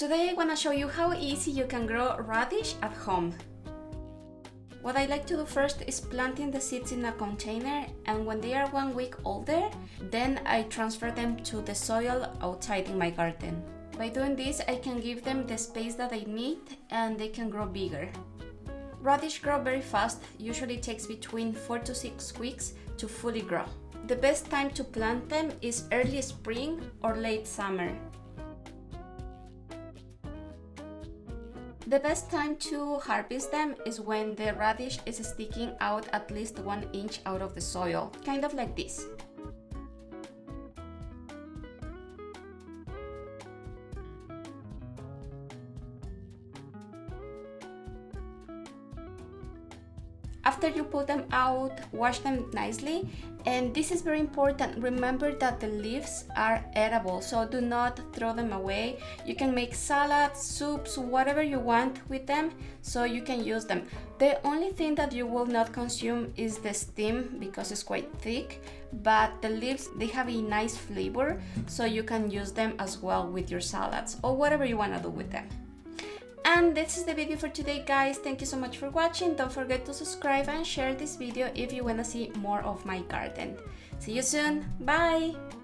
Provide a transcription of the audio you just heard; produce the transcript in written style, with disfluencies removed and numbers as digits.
Today I want to show you how easy you can grow radish at home. What I like to do first is planting the seeds in a container, and when they are 1 week older, then I transfer them to the soil outside in my garden. By doing this, I can give them the space that they need and they can grow bigger. Radish grow very fast, usually takes between 4 to 6 weeks to fully grow. The best time to plant them is early spring or late summer. The best time to harvest them is when the radish is sticking out at least 1 inch out of the soil, kind of like this. After you pull them out, wash them nicely, and this is very important. Remember that the leaves are edible, so do not throw them away. You can make salads, soups, whatever you want with them, so you can use them. The only thing that you will not consume is the stem because it's quite thick, but the leaves, they have a nice flavor, so you can use them as well with your salads or whatever you want to do with them. And this is the video for today, guys. Thank you so much for watching. Don't forget to subscribe and share this video if you want to see more of my garden. See you soon. Bye!